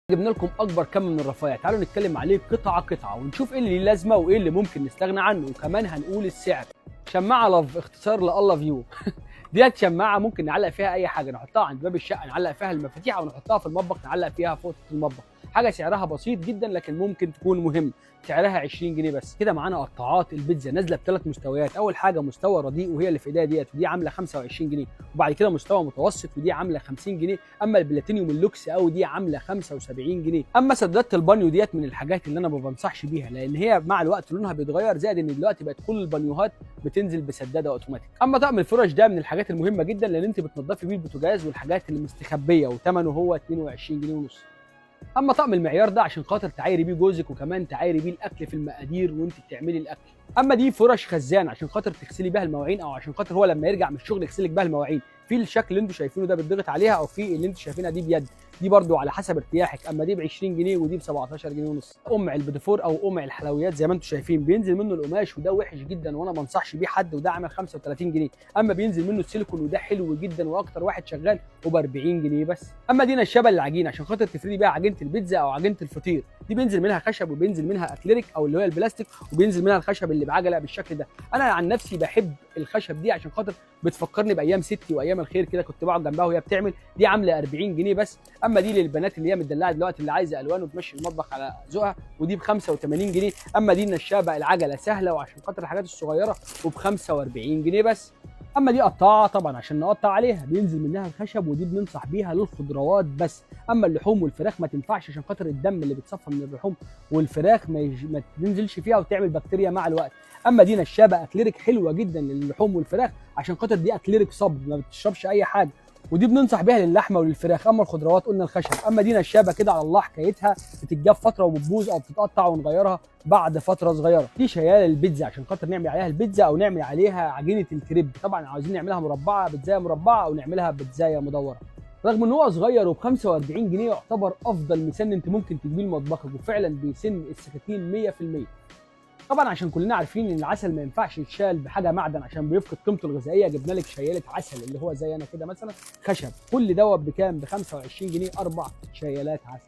جبنا لكم اكبر كم من الرفايع، تعالوا نتكلم عليه قطعه قطعه ونشوف ايه اللي ليه لازمه وايه اللي ممكن نستغنى عنه، وكمان هنقول السعر. شماعه لاف، اختصار لالله فيو. ديت شماعه ممكن نعلق فيها اي حاجه، نحطها عند باب الشقه نعلق فيها المفاتيح، او نحطها في المطبخ نعلق فيها فوق المطبخ. حاجه سعرها بسيط جدا لكن ممكن تكون مهم، سعرها 20 جنيه بس. كده معانا قطاعات البيتزا نازله بثلاث مستويات، اول حاجه مستوى رديء وهي اللي في ايديا ديت، ودي عامله 25 جنيه، وبعد كده مستوى متوسط ودي عامله 50 جنيه، اما البلاتينيوم اللوكس او دي عامله 75 جنيه. اما سدادة البانيو ديت من الحاجات اللي انا ما بنصحش بيها، لان هي مع الوقت لونها بيتغير، زائد ان دلوقتي بقت كل البانيوهات بتنزل بسداده اوتوماتيك. اما طقم الفرش ده من الحاجات المهمه جدا، لان انت بتنضفي بيه البوتاجاز والحاجات اللي مستخبيه، وثمنه هو 22 جنيه ونص. اما طقم المعيار ده عشان خاطر تعايري بيه جوزك، وكمان تعايري بيه الاكل في المقادير وانت بتعملي الاكل. اما دي فرش خزان عشان خاطر تغسلي بيها المواعين، او عشان خاطر هو لما يرجع من الشغل يغسلك بيها المواعين، في الشكل اللي انتوا شايفينه ده بتضغط عليها، او في اللي انتوا شايفينها دي بيد، دي برده على حسب ارتياحك. اما دي ب 20 جنيه ودي ب 17 جنيه ونص. قمع البيدفور او قمع الحلويات زي ما انتوا شايفين بينزل منه القماش، وده وحش جدا وانا ما انصحش بيه حد، وده عامل 35 جنيه. اما بينزل منه السيليكون وده حلو جدا واكتر واحد شغال وب 40 جنيه بس. اما دي نشابه للعجين عشان خاطر تفردي بيها عجينه البيتزا او عجينه الفطير، دي بينزل منها خشب وبينزل منها اكليريك او اللي هو البلاستيك، وبينزل منها الخشب اللي بعجله بالشكل ده. انا عن نفسي بحب الخشب دي عشان خاطر بتفكرني بايام ستي وايام الخير كده، كنت بقعد جنبها وهي بتعمل. دي عامله 40 جنيه بس. اما دي للبنات اللي هي مدلعه دلوقتي اللي عايزه الوان وتمشي المطبخ على ذوقها، ودي ب 85 جنيه. اما دي النشابه العجله سهله وعشان خاطر الحاجات الصغيره وب 45 جنيه بس. اما دي قطاعه طبعا عشان نقطع عليها، بينزل منها الخشب، ودي بننصح بيها للخضروات بس. اما اللحوم والفراخ ما تنفعش عشان خاطر الدم اللي بيتصفى من اللحوم والفراخ ما تنزلش فيها وتعمل بكتيريا مع الوقت. اما دي نشابه اكليريك حلوه جدا للحوم والفراخ عشان خاطر دي اكليريك صب ما بتشربش اي حاجه، ودي بننصح بيها للحمه وللفراخ. اما الخضروات قلنا الخشب. اما دي نشابه كده على الله حكايتها، بتتجاب فتره وبتبوظ او بتتقطع ونغيرها بعد فتره صغيره. دي شياله البيتزا عشان خاطر نعمل عليها البيتزا او نعمل عليها عجينه الكريب، طبعا عاوزين نعملها مربعه بيتزايه مربعه او نعملها بيتزايه مدوره. رغم ان هو صغير وب 45 جنيه يعتبر افضل مسن انت ممكن تجيبيه لمطبخك، وفعلا بيسن السكاكين 100%. طبعا عشان كلنا عارفين ان العسل ما ينفعش يتشال بحاجه معدن عشان بيفقد قيمته الغذائيه، جبنا لك شياله عسل اللي هو زي انا كده مثلا خشب، كل دوت بكام؟ ب 25 جنيه 4 شيالات عسل.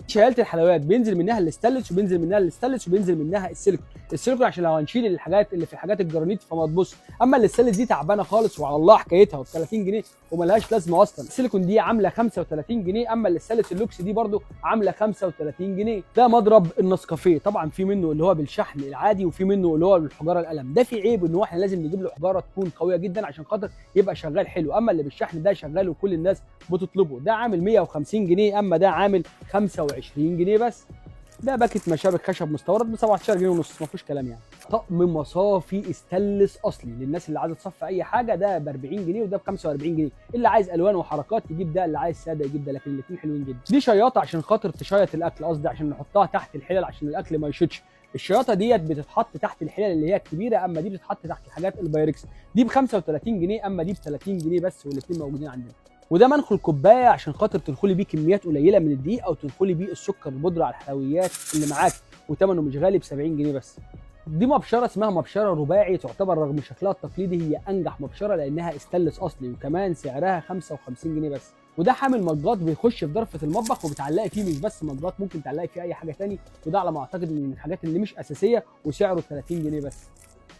شياله الحلويات بينزل منها الاستانلس وبينزل منها الاستانلس وبينزل منها السيليكون. السيليكون عشان لو هنشيل الحاجات اللي في الحاجات الجرانيت فما تبص. اما الاستانلس دي تعبانه خالص وعلى الله حكايتها ب 30 جنيه وملهاش لازمه اصلا. السيليكون دي عامله 35 جنيه، اما الاستانلس اللوكس دي برده عامله 35 جنيه. ده مضرب النسكافيه، طبعا في منه اللي هو بالشحن العادي وفي منه اللي هو بالحجاره القلم. ده في عيب ان احنا لازم نجيب له حجاره تكون قويه جدا عشان خاطر يبقى شغال حلو. اما اللي بالشحن ده شغال وكل الناس بتطلبه، ده عامل 150 جنيه، اما ده عامل 25 جنيه بس. ده باكت مشابك خشب مستورد ب 17 جنيه ونص، ما فيهوش كلام يعني. طقم مصافي استانلس اصلي للناس اللي عايزه تصفي اي حاجه، ده ب 40 جنيه وده ب 45 جنيه. اللي عايز الوان وحركات يجيب ده، اللي عايز ساده يجيب ده، لكن الاثنين حلوين جدا. دي شياطه عشان خاطر تشيط الاكل، قصدي عشان نحطها تحت الحلل عشان الاكل ما يشطش. الشياطه ديت بتتحط تحت الحلل اللي هي الكبيره، اما دي بتتحط تحت الحاجات البايركس. دي ب 35 جنيه اما دي ب 30 جنيه بس، والاثنين موجودين عندنا. وده منخل كوبايه عشان خاطر تدخلي بيه كميات قليله من الدقيق، او تدخلي بيه السكر البودره على الحلويات اللي معاك، وثمنه مش غالي ب 70 جنيه بس. دي مبشره اسمها مبشره رباعي، تعتبر رغم شكلها التقليدي هي انجح مبشره لانها استانلس اصلي، وكمان سعرها 55 جنيه بس. وده حامل مجات بيخش في ظرفه المطبخ وبتعلقي فيه، مش بس مجات، ممكن تعلقي فيه اي حاجه ثاني، وده على ما اعتقد من الحاجات اللي مش اساسيه، وسعره 30 جنيه بس.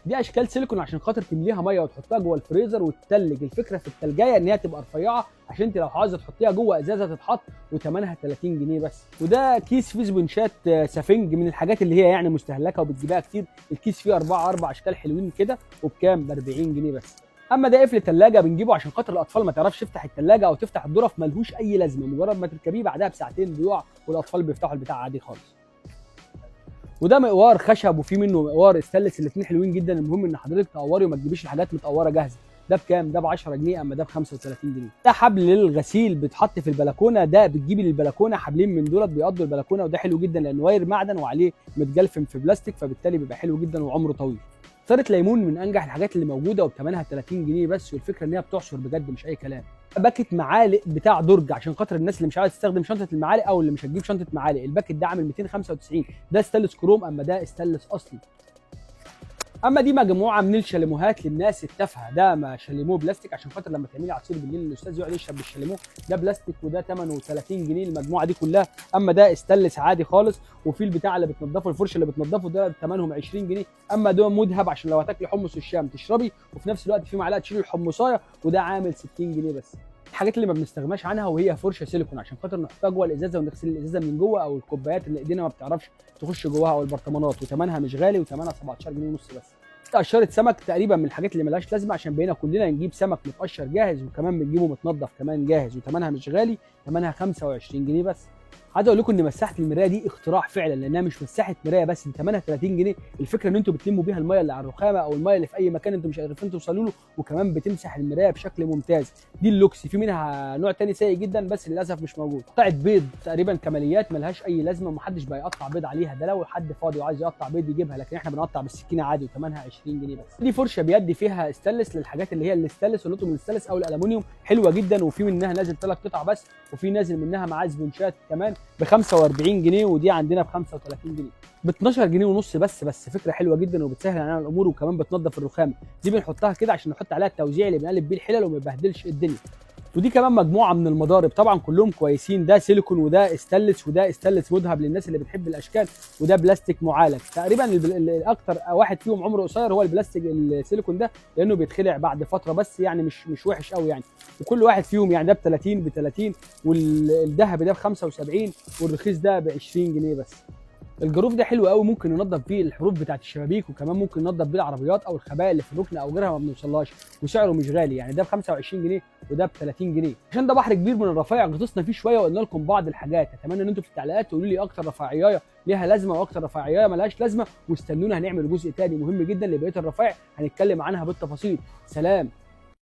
دي اشكال سيليكون عشان خاطر تمليها ميه وتحطها جوه الفريزر وتتلج. الفكره في التلجايه ان هي تبقى رفيعه عشان انت لو عايزه تحطيها جوه ازازه تتحط، وثمنها 30 جنيه بس. وده كيس فيه سبونشات سفنج من الحاجات اللي هي يعني مستهلكه وبتجيبها كتير. الكيس فيه اربع اشكال حلوين كده وبكام؟ ب 40 جنيه بس. اما ده قفل ثلاجه بنجيبه عشان خاطر الاطفال ما تعرفش تفتح الثلاجه او تفتح الظرف، ملهوش اي لازمه، مجرد ما تركبيه بعدها بساعتين بيقع والاطفال بيفتحوا البتاع عادي خالص. وده مقوار خشب وفي منه مقوار استانلس، الاثنين حلوين جدا. المهم ان حضرتك تقوري وما تجيبيش الحاجات متقوره جاهزه. ده بكام؟ ده ب 10 جنيه، اما ده ب 35 جنيه. ده حبل للغسيل بيتحط في البلكونه، ده بتجيبي للبلكونه حبلين من دولت بيقضوا البلكونه، وده حلو جدا لانه واير معدن وعليه متجلفم في بلاستيك، فبالتالي بيبقى حلو جدا وعمره طويل. عصاره ليمون من انجح الحاجات اللي موجوده وبثمنها 30 جنيه بس، والفكره ان هي بتعصر بجد مش اي كلام. باكت معالق بتاع درج عشان خاطر الناس اللي مش عايزه تستخدم شنطه المعالق او اللي مش هتجيب شنطه معالق. الباكت ده عامل 295، ده استانلس كروم اما ده استانلس اصلي. اما دي مجموعه من الشاليموهات للناس التافهه. ده ما شاليمو بلاستيك عشان خاطر لما تعملي عصير بالليل الاستاذ يقعد يشرب بالشاليمو. ده بلاستيك وده ثمنه 30 جنيه المجموعه دي كلها. اما ده استانلس عادي خالص، وفي البتاع اللي بتنضفه الفرشه اللي بتنضفه ده ثمنهم 20 جنيه. اما ده مذهب عشان لو هتاكلي حمص الشام تشربي وفي نفس الوقت في معلقه تشيلي الحمصايه، وده عامل 60 جنيه بس. الحاجات اللي ما بنستغناش عنها وهي فرشه سيليكون عشان خاطر نحطها جوه الازازه ونغسل الازازه من جوه، او الكوبايات اللي ايدينا ما بتعرفش تخش جواها، او البرطمانات، وثمنها مش غالي وثمنها 17 جنيه ونص بس. قشره سمك تقريبا من الحاجات اللي ملهاش لازمه عشان بقينا كلنا نجيب سمك متقشر جاهز، وكمان بنجيبه متنضف كمان جاهز، وثمنها مش غالي، ثمنها 25 جنيه بس. عايز اقول لكم ان مساحه المرايه دي اختراع فعلا، لانها مش مساحه مرايه بس، دي ثمنها 30 جنيه. الفكره ان انتوا بتلموا بيها الميه اللي على الرخامه او الميه اللي في اي مكان انتوا مش عارفين توصلوا له، وكمان بتمسح المرايه بشكل ممتاز. دي اللوكس. في منها نوع تاني سيء جدا بس للاسف مش موجود. قطعه بيض تقريبا كماليات ملهاش اي لازمه، ومحدش بقى يقطع بيض عليها، ده لو حد فاضي وعايز يقطع بيض يجيبها، لكن احنا بنقطع بالسكينه عادي وثمنها 20 جنيه بس. دي فرشه بيد فيها استانلس للحاجات اللي هي الاستانلس واللوتو من الاستانلس او الالومنيوم، حلوه جدا، وفي منها نازل 3 قطع بس، وفي نازل منها معاه سبونشات كمان ب 45 جنيه، ودي عندنا ب 35 جنيه. ب 12 جنيه ونص بس فكره حلوه جدا وبتسهل علينا الامور، وكمان بتنظف الرخام. دي بنحطها كده عشان نحط عليها التوزيع اللي بنقلب بيه الحلل وما يبهدلش الدنيا. ودي كمان مجموعه من المضارب، طبعا كلهم كويسين. ده سيليكون وده استانلس، وده استانلس مذهب للناس اللي بتحب الاشكال، وده بلاستيك معالج. تقريبا الاكتر واحد فيهم عمره قصير هو البلاستيك السيليكون ده، لانه بيتخلع بعد فتره، بس يعني مش وحش قوي يعني. وكل واحد فيهم يعني ده ب 30 والذهبي ده ب 75 والرخيص ده ب 20 جنيه بس. الجاروف ده حلو قوي، ممكن ننضف بيه الحروف بتاعت الشبابيك، وكمان ممكن ننضف بيه العربيات او الخبايا اللي في الركن او غيرها ما بنوصلهاش، وسعره مش غالي يعني. ده ب 25 جنيه وده ب 30 جنيه. عشان ده بحر كبير من الرفايع غطسنا فيه شويه وقلنا لكم بعض الحاجات. اتمنى ان انتم في التعليقات تقولوا لي اكتر رفاعيايه ليها لازمه واكتر رفاعيايه ملهاش لازمه، واستنونا هنعمل جزء تاني مهم جدا لبقيه الرفايع هنتكلم عنها بالتفاصيل. سلام.